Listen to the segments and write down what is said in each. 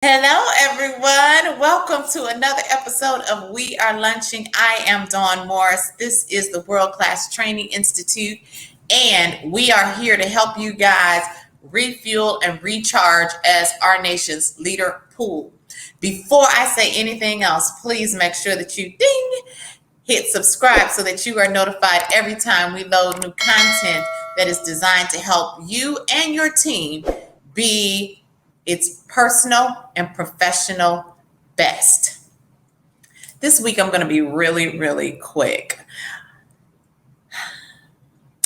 Hello, everyone. Welcome to another episode of We Are Lunching. I am Dawn Morris. This is the World Class Training Institute, and we are here to help you guys refuel and recharge as our nation's leader pool. Before I say anything else, please make sure that you hit subscribe so that you are notified every time we load new content that is designed to help you and your team be its personal and professional best. This week, I'm going to be really, really quick.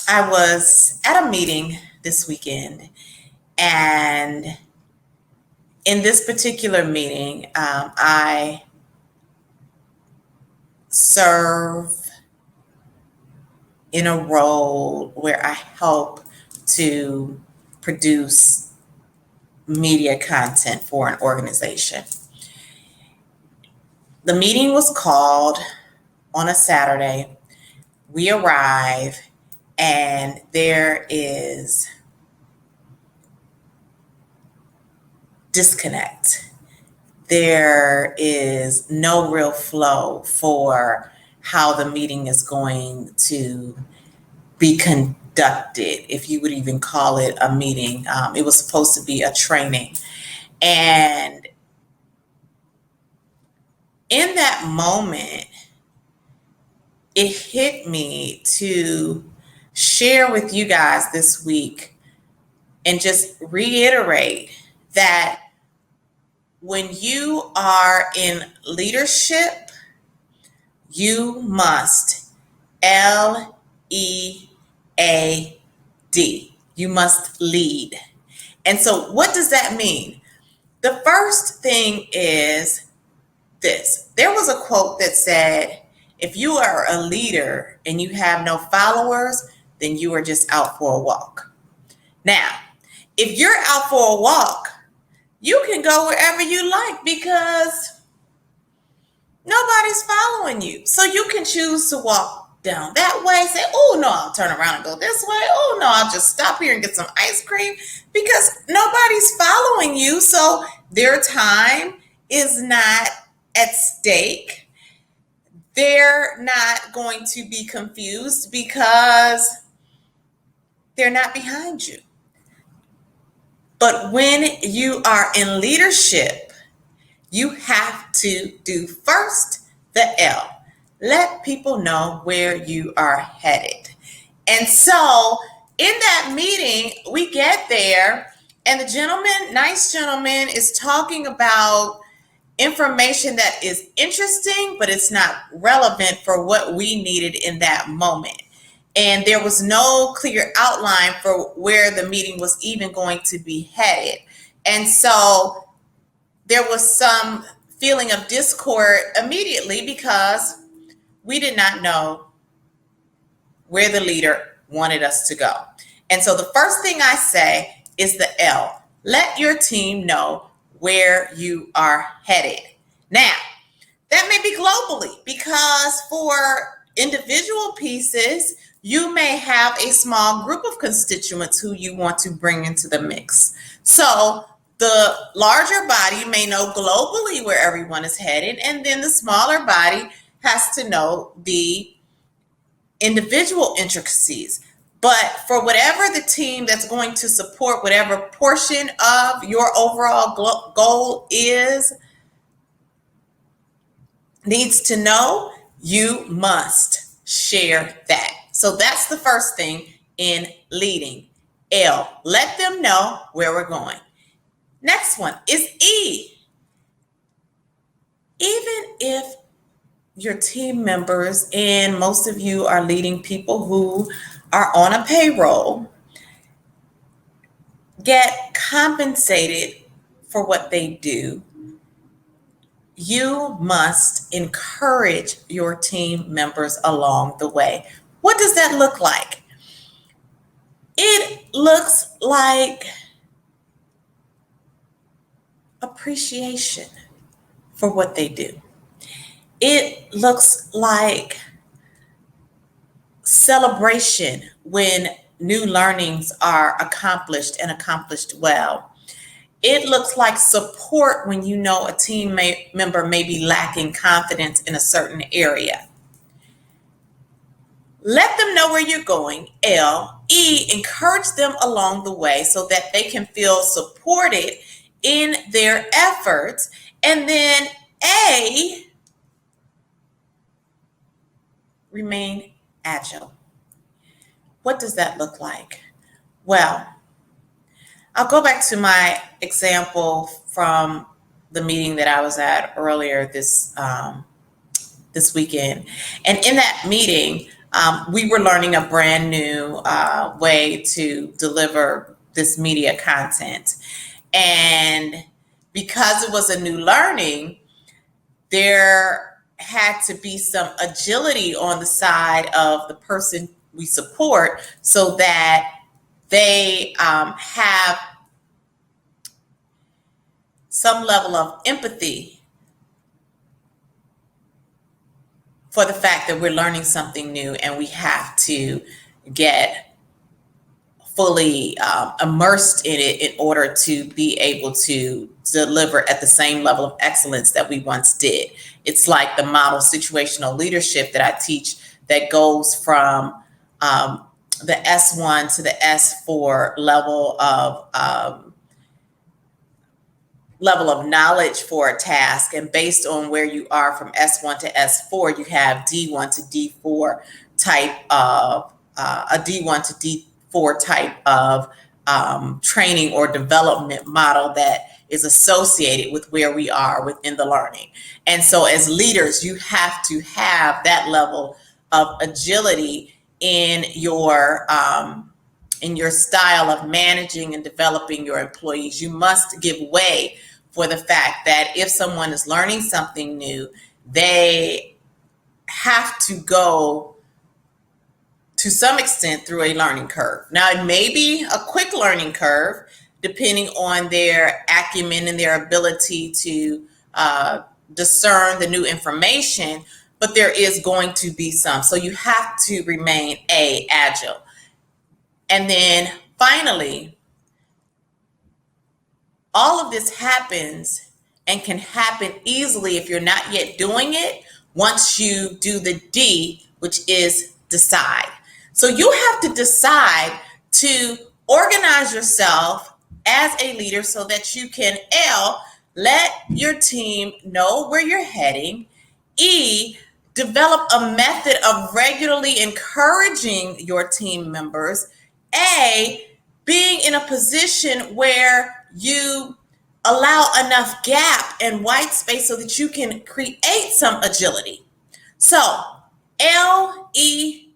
I was at a meeting this weekend, and in this particular meeting, I serve in a role where I help to produce media content for an organization. The meeting was called on a Saturday. We arrive, and there is disconnect. There is no real flow for how the meeting is going to be conducted, if you would even call it a meeting. It was supposed to be a training. And in that moment, it hit me to share with you guys this week and just reiterate that when you are in leadership, you must L.E.A.D. You must lead. And so what does that mean? The first thing is this. There was a quote that said, if you are a leader and you have no followers, then you are just out for a walk. Now, if you're out for a walk, you can go wherever you like because nobody's following you. So you can choose to walk down that way, say, oh no, I'll turn around and go this way. Oh no, I'll just stop here and get some ice cream because nobody's following you. So their time is not at stake. They're not going to be confused because they're not behind you. But when you are in leadership, you have to do first the L. Let people know where you are headed. And so in that meeting, we get there, and the gentleman, nice gentleman, is talking about information that is interesting, but it's not relevant for what we needed in that moment. And there was no clear outline for where the meeting was even going to be headed. And so there was some feeling of discord immediately because we did not know where the leader wanted us to go. And so the first thing I say is the L. Let your team know where you are headed. Now, that may be globally because for individual pieces, you may have a small group of constituents who you want to bring into the mix. So the larger body may know globally where everyone is headed, and then the smaller body has to know the individual intricacies. But for whatever the team that's going to support whatever portion of your overall goal is, needs to know, you must share that. So that's the first thing in leading. L, let them know where we're going. Next one is E. Even if your team members, and most of you are leading people who are on a payroll, get compensated for what they do, you must encourage your team members along the way. What does that look like? It looks like appreciation for what they do. It looks like celebration when new learnings are accomplished and accomplished well. It looks like support when you know a team member may be lacking confidence in a certain area. Let them know where you're going. L. E. Encourage them along the way so that they can feel supported in their efforts. And then A. Remain agile. What does that look like? Well, I'll go back to my example from the meeting that I was at earlier this weekend. And in that meeting, we were learning a brand new way to deliver this media content. And because it was a new learning, there had to be some agility on the side of the person we support so that they have some level of empathy for the fact that we're learning something new and we have to get fully immersed in it in order to be able to deliver at the same level of excellence that we once did. It's like the model situational leadership that I teach that goes from the S1 to the S4 level of knowledge for a task. And based on where you are from S1 to S4, you have D1 to D4 type of a D1 to D4 type of training or development model that is associated with where we are within the learning. And so as leaders, you have to have that level of agility in your style of managing and developing your employees. You must give way for the fact that if someone is learning something new, they have to go to some extent through a learning curve. Now, it may be a quick learning curve, depending on their acumen and their ability to discern the new information, but there is going to be some. So you have to remain agile. And then finally, all of this happens and can happen easily if you're not yet doing it once you do the D, which is decide. So you have to decide to organize yourself as a leader so that you can L, let your team know where you're heading. E, develop a method of regularly encouraging your team members. A, being in a position where you allow enough gap and white space so that you can create some agility. So L-E-A-D,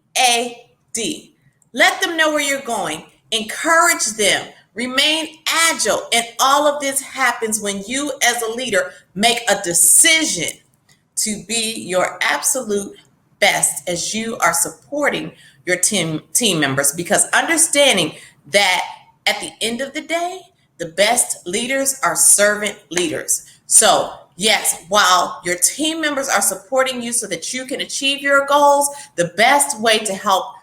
let them know where you're going, encourage them, remain agile. And all of this happens when you as a leader make a decision to be your absolute best as you are supporting your team members, because understanding that at the end of the day, the best leaders are servant leaders. So yes, while your team members are supporting you so that you can achieve your goals, the best way to help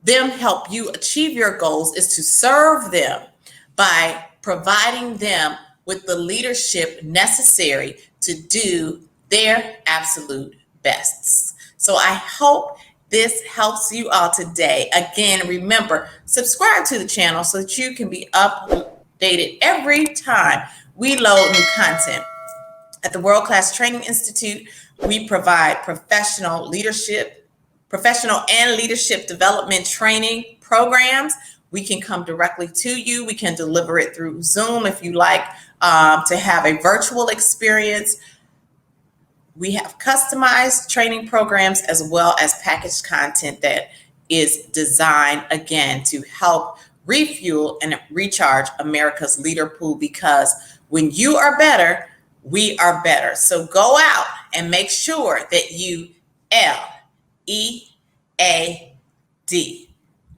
them help you achieve your goals is to serve them by providing them with the leadership necessary to do their absolute bests. So I hope this helps you all today. Again, remember, subscribe to the channel so that you can be updated every time we load new content. At the World Class Training Institute, we provide professional and leadership development training programs. We can come directly to you. We can deliver it through Zoom if you like to have a virtual experience. We have customized training programs as well as packaged content that is designed, again, to help refuel and recharge America's leader pool, because when you are better, we are better. So go out and make sure that you L-E-A-D,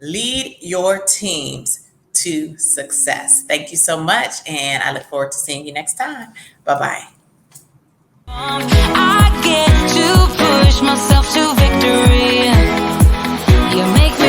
lead your teams to success. Thank you so much, and I look forward to seeing you next time. Bye-bye. I get to push myself to victory. You make me